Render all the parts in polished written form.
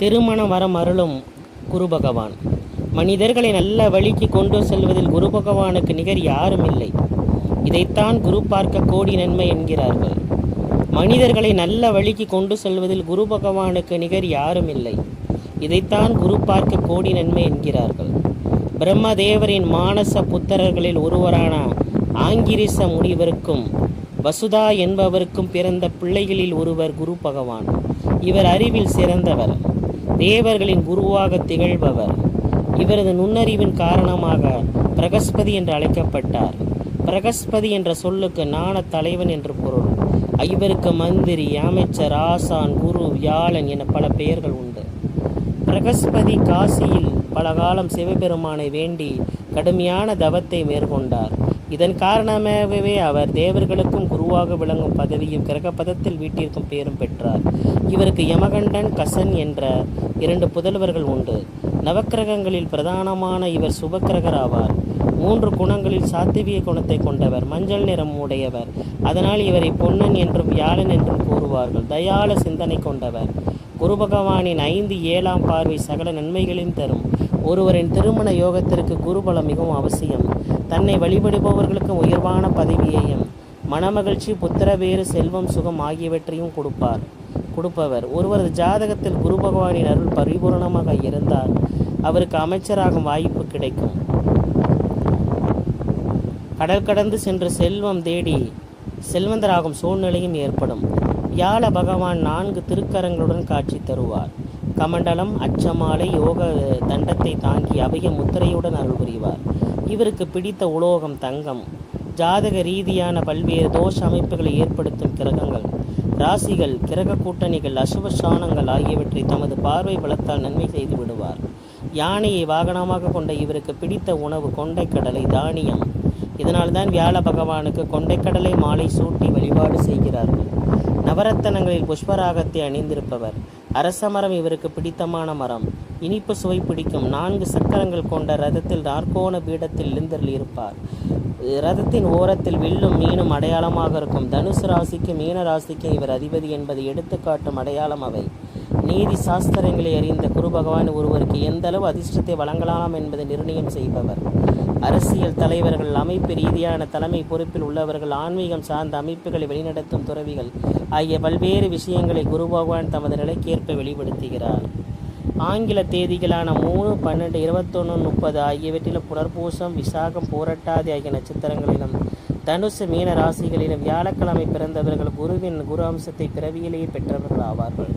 திருமண வரம் அருளும் குரு பகவான். மனிதர்களை நல்ல வழிக்கு கொண்டு செல்வதில் குரு பகவானுக்கு நிகர் யாரும் இல்லை. இதைத்தான் குரு பார்க்க கோடி நன்மை என்கிறார்கள். மனிதர்களை நல்ல வழிக்கு கொண்டு செல்வதில் குரு பகவானுக்கு நிகர் யாரும் இல்லை. இதைத்தான் குரு பார்க்க கோடி நன்மை என்கிறார்கள். பிரம்மதேவரின் மானச புத்திரர்களில் ஒருவரான ஆங்கிரிச முனிவருக்கும் வசுதா என்பவருக்கும் பிறந்த பிள்ளைகளில் ஒருவர் குரு பகவான். இவர் அறிவில் சிறந்தவர், தேவர்களின் குருவாக திகழ்பவர். இவரது நுண்ணறிவின் காரணமாக பிரகஸ்பதி என்று அழைக்கப்பட்டார். பிரகஸ்பதி என்ற சொல்லுக்கு ஞான தலைவன் என்று பொருள். இவருக்கு மந்திரி, அமைச்சர், ஆசான், குரு, வியாழன் என பல பெயர்கள் உண்டு. பிரகஸ்பதி காசியில் பல காலம் சிவபெருமானை வேண்டி கடுமையான தவத்தை மேற்கொண்டார். இதன் காரணமாகவே அவர் தேவர்களுக்கும் குருவாக விளங்கும் பதவியும் கிரகபதத்தில் வீட்டிற்கும் பெயரும் பெற்றார். இவருக்கு யமகண்டன், கசன் என்ற 2 புதல்வர்கள் உண்டு. நவக்கிரகங்களில் பிரதானமான இவர் சுபக்கிரகர் ஆவார். 3 குணங்களில் சாத்திவிய குணத்தை கொண்டவர், மஞ்சள் நிறம் உடையவர். அதனால் இவரை பொன்னன் என்றும் வியாழன் என்றும் கூறுவார்கள். தயால சிந்தனை கொண்டவர். குரு பகவானின் 5 7ஆம் பார்வை சகல நன்மைகளையும் தரும். ஒருவரின் திருமண யோகத்திற்கு குருபலம் மிகவும் அவசியம். தன்னை வழிபடுபவர்களுக்கு உயர்வான பதவியையும் மனமகிழ்ச்சி, புத்திரவேறு, செல்வம், சுகம் ஆகியவற்றையும் கொடுப்பவர். ஒருவரது ஜாதகத்தில் குரு பகவானின் அருள் பரிபூரணமாக இருந்தால் அவருக்கு அமைச்சராகும் வாய்ப்பு கிடைக்கும். கடல் கடந்து சென்று செல்வம் தேடி செல்வந்தராகும் சூழ்நிலையும் ஏற்படும். வியாழ பகவான் 4 திருக்கரங்களுடன் காட்சி தருவார். கமண்டலம், அச்சமாலை, யோக தண்டத்தை தாங்கி அபய முத்திரையுடன் அருள் புரிவார். இவருக்கு பிடித்த உலோகம் தங்கம். ஜாதக ரீதியான பல்வேறு தோஷ அமைப்புகளை ஏற்படுத்தும் கிரகங்கள், ராசிகள், கிரக கூட்டணிகள், அசுபசானங்கள் ஆகியவற்றை தமது பார்வை பலத்தால் நன்மை செய்து விடுவார். யானையை வாகனமாக கொண்ட இவருக்கு பிடித்த உணவு கொண்டைக்கடலை, தானியம். இதனால்தான் வியாழ பகவானுக்கு கொண்டைக்கடலை மாலை சூட்டி வழிபாடு செய்கிறார்கள். நவரத்தனங்களில் புஷ்பராகத்தை அணிந்திருப்பவர். அரசமரம் இவருக்கு பிடித்தமான மரம். இனிப்பு சுவை பிடிக்கும். 4 சக்கரங்கள் கொண்ட ரதத்தில் 4கோண பீடத்தில் எழுந்தருள் இருப்பார். ரதத்தின் ஓரத்தில் வில்லும் மீனும் அடையாளமாக இருக்கும். தனுசு ராசிக்கு மீன ராசிக்கு இவர் அதிபதி என்பதை எடுத்துக்காட்டும் அடையாளம் அவை. நீதி சாஸ்திரங்களை அறிந்த குரு பகவான் ஒருவருக்கு எந்த அளவு அதிர்ஷ்டத்தை வழங்கலாம் என்பதை நிர்ணயம் செய்பவர். அரசியல் தலைவர்கள், அமைப்பு ரீதியான தலைமை பொறுப்பில் உள்ளவர்கள், ஆன்மீகம் சார்ந்த அமைப்புகளை வழிநடத்தும் துறவிகள் ஆகிய பல்வேறு விஷயங்களை குரு பகவான் தமது நிலைக்கேற்ப வெளிப்படுத்துகிறார். ஆங்கில தேதிகளான 3, 12, 21, 30 ஆகியவற்றிலும் புனர்பூசம், விசாகம், பூரட்டாதி ஆகிய நட்சத்திரங்களிலும் தனுசு, மீன ராசிகளிலும் வியாழக்கிழமை பிறந்தவர்கள் குருவின் குரு அம்சத்தை பிறவியிலேயே பெற்றவர்கள் ஆவார்கள்.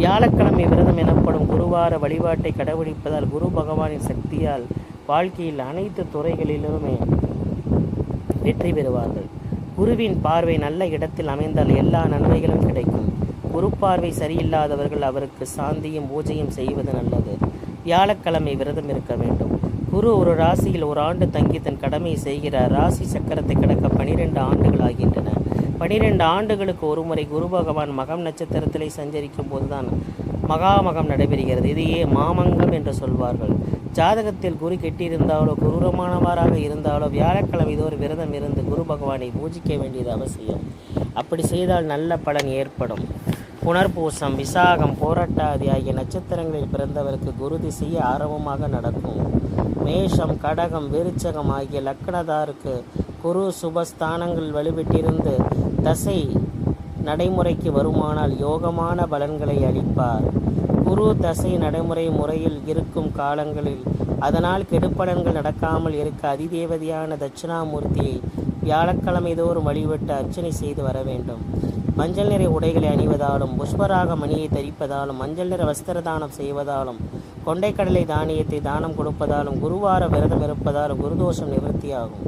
வியாழக்கிழமை விரதம் எனப்படும் குருவார வழிபாட்டை கடைபிடிப்பதால் குரு பகவானின் சக்தியால் வாழ்க்கையில் அனைத்து துறைகளிலுமே வெற்றி பெறுவார்கள். குருவின் பார்வை நல்ல இடத்தில் அமைந்தால் எல்லா நன்மைகளும் கிடைக்கும். குரு பார்வை சரியில்லாதவர்கள் அவருக்கு சாந்தியும் பூஜையும் செய்வது நல்லது. வியாழக்கிழமை விரதம் இருக்க வேண்டும். குரு ஒரு ராசியில் 1 ஆண்டு தங்கி தன் கடமையை செய்கிறார். ராசி சக்கரத்தை கடக்க 12 ஆண்டுகள் ஆகின்றன. 12 ஆண்டுகளுக்கு ஒருமுறை குரு பகவான் மகம் நட்சத்திரத்திலே சஞ்சரிக்கும் போதுதான் மகாமகம் நடைபெறுகிறது. இதையே மாமங்கம் என்று சொல்வார்கள். ஜாதகத்தில் குரு கெட்டியிருந்தாலோ குரூரமானவராக இருந்தாலோ வியாழக்கிழமை இதோ விரதம் இருந்து குரு பகவானை பூஜிக்க வேண்டியது அவசியம். அப்படி செய்தால் நல்ல பலன் ஏற்படும். புனர்பூசம், விசாகம், போராட்டாதி ஆகிய நட்சத்திரங்களில் பிறந்தவருக்கு குரு திசையே ஆரம்பமாக நடக்கும். மேஷம், கடகம், விருச்சகம் ஆகிய லக்கணதாருக்கு குரு சுபஸ்தானங்கள் வலுப்பெற்றிருந்து தசை நடைமுறைக்கு வருமானால் யோகமான பலன்களை அளிப்பார். குரு தசை நடைமுறை முறையில் இருக்கும் காலங்களில் அதனால் கெடுப்பலன்கள் நடக்காமல் இருக்க அதிதேவதையான தட்சிணாமூர்த்தியை வியாழக்கிழமை தோறும் வழிபட்டு அர்ச்சனை செய்து வர வேண்டும். மஞ்சள் நிற உடைகளை அணிவதாலும், புஷ்பராக மணியை தரிப்பதாலும், மஞ்சள் நிற வஸ்திர தானம் செய்வதாலும், கொண்டைக்கடலை தானியத்தை தானம் கொடுப்பதாலும், குருவார விரதம் இருப்பதாலும் குருதோஷம் நிவர்த்தியாகும்.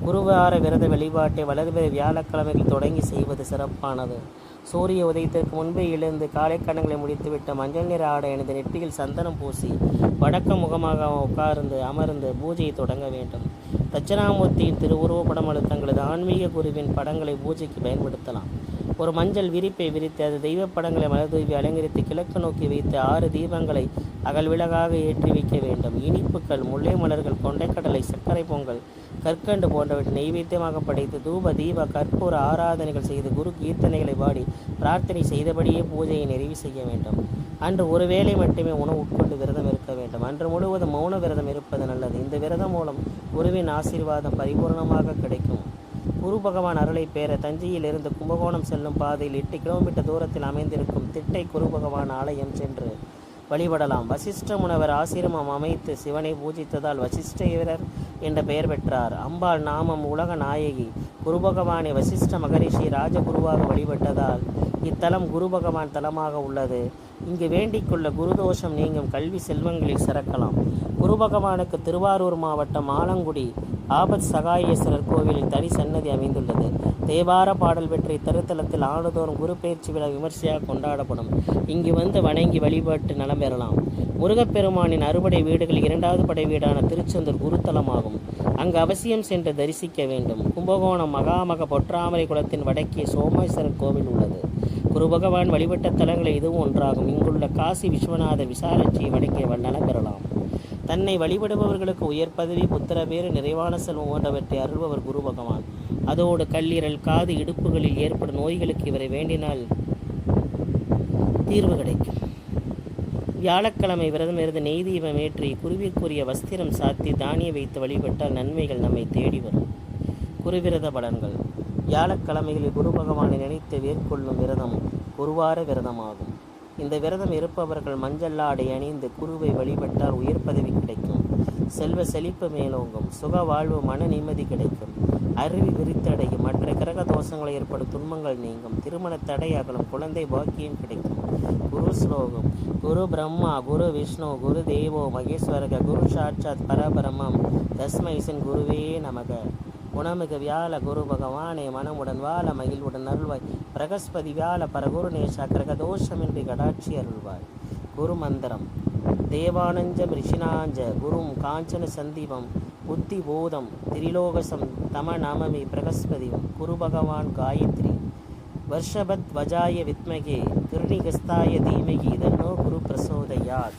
குருவார விரத வழிபாட்டை வளர்பிற வியாழக்கிழமைகள் தொடங்கி செய்வது சிறப்பானது. சூரிய உதயத்திற்கு முன்பே எழுந்து காலை கடன்களை முடித்துவிட்டு மஞ்சள் நிற ஆடை அணிந்து நெற்றியில் சந்தனம் பூசி வடக்கு முகமாக அமர்ந்து பூஜையை தொடங்க வேண்டும். தட்சிணாமூர்த்தியின் திருவுருவப்படம் அல்லது தங்களது ஆன்மீக குருவின் படங்களை பூஜைக்கு பயன்படுத்தலாம். ஒரு மஞ்சள் விரிப்பை விரித்து அது தெய்வ படங்களை மலர்தூவி அலங்கரித்து கிழக்கு நோக்கி வைத்து 6 தீபங்களை அகல்விளக்காக ஏற்றி வைக்க வேண்டும். இனிப்புகள், முல்லை மலர்கள், கொண்டைக்கடலை, சர்க்கரை பொங்கல், கற்கண்டு போன்றவற்றை நெய்வேத்தியமாக படைத்து தூப தீப கற்பூர ஆராதனைகள் செய்து குரு கீர்த்தனைகளை பாடி பிரார்த்தனை செய்தபடியே பூஜையை நிறைவு செய்ய வேண்டும். அன்று ஒரு வேளை மட்டுமே உணவு உட்கொண்டு விரதம் இருக்க வேண்டும். அன்று முழுவதும் மௌன விரதம் இருப்பது நல்லது. இந்த விரதம் மூலம் குருவின் ஆசீர்வாதம் பரிபூர்ணமாக கிடைக்கும். குரு பகவான் அருளை பெற தஞ்சையில் இருந்து கும்பகோணம் செல்லும் பாதையில் 8 கிலோமீட்டர் தூரத்தில் அமைந்திருக்கும் திட்டை குரு பகவான் ஆலயம் சென்று வழிபடலாம். வசிஷ்ட முனிவர் ஆசிரமம் அமைத்து சிவனை பூஜித்ததால் வசிஷ்டர் என்ற பெயர் பெற்றார். அம்பாள் நாமம் உலக நாயகி. குரு பகவானை வசிஷ்ட மகரிஷி ராஜகுருவாக வழிபட்டதால் இத்தலம் குரு பகவான் தலமாக உள்ளது. இங்கு வேண்டிக்கொள்ள குருதோஷம் நீங்கும், கல்வி செல்வங்களில் சிறக்கலாம். குரு பகவானுக்கு திருவாரூர் மாவட்டம் ஆலங்குடி ஆபத் சகாயேஸ்வரர் கோவிலில் தனி சன்னதி அமைந்துள்ளது. தேவார பாடல் பெற்ற இத்தருத்தலத்தில் ஆண்டுதோறும் குரு பயிற்சி விழா விமர்சையாக கொண்டாடப்படும். இங்கு வந்து வணங்கி வழிபாட்டு நலம் பெறலாம். முருகப்பெருமானின் அறுபடை வீடுகளில் 2வது படை வீடான திருச்செந்தூர் குருத்தலமாகும். அங்கு அவசியம் சென்று தரிசிக்க வேண்டும். கும்பகோணம் மகாமக பொற்றாமரை குளத்தின் வடக்கே சோமேஸ்வரர் கோவில் உள்ளது. குரு பகவான் வழிபட்ட தலங்களில் இதுவும் ஒன்றாகும். இங்குள்ள காசி விஸ்வநாதர் விசாலட்சியை வணங்கிய நலம் பெறலாம். தன்னை வழிபடுபவர்களுக்கு உயர் பதவி, புத்திரபேறு, நிறைவான செல்வம் போன்றவற்றை அருள்பவர் குரு பகவான். அதோடு கல்லீரல், காது, இடுப்புகளில் ஏற்படும் நோய்களுக்கு இவரை வேண்டினால் தீர்வு கிடைக்கும். வியாழக்கிழமை விரதம் இருந்து நெய் தீபம் ஏற்றி குருவிற்குரிய வஸ்திரம் சாத்தி தானியம் வைத்து வழிபட்டால் நன்மைகள் நம்மை தேடி வரும். குருவிரத பலன்கள். வியாழக்கிழமைகளில் குரு பகவானை நினைத்து மேற்கொள்ளும் விரதம் குருவார விரதமாகும். இந்த விரதம் இருப்பவர்கள் மஞ்சள் ஆடை அணிந்து குருவை வழிபட்டால் உயர் பதவி கிடைக்கும். செல்வ செழிப்பு மேலோங்கும். சுக வாழ்வு, மன நிம்மதி கிடைக்கும். அறிவு விரித்தடையும். மற்ற கிரக தோஷங்களை ஏற்படும் துன்பங்கள் நீங்கும். திருமண தடை அகலும். குழந்தை பாக்கியம் கிடைக்கும். குரு ஸ்லோகம். குரு பிரம்மா குரு விஷ்ணு குரு தேவோ மகேஸ்வரக குரு சாட்சாத் பரபிரம்மம் தஸ்மை சன் குருவே நமக. குணமிகு வியாழ குரு பகவானே மனமுடன் வாழ மகிழ்வுடன் அருள்வாய். பிரகஸ்பதி வியாழ பரகுருநேஷா கிரகதோஷமின்றி கடாட்சி அருள்வாய். குரு மந்திரம். தேவானஞ்சம் ரிஷினாஞ்ச குரும் காஞ்சன சந்தீபம் புத்தி போதம் திரிலோகசம் தம நாமமி பிரகஸ்பதியும் குரு பகவான் காயத்ரி. வருஷபத் வஜாய வித்மகே கிருணிகஸ்தாய தீமகி தன்னோ குரு பிரசோதயாத்.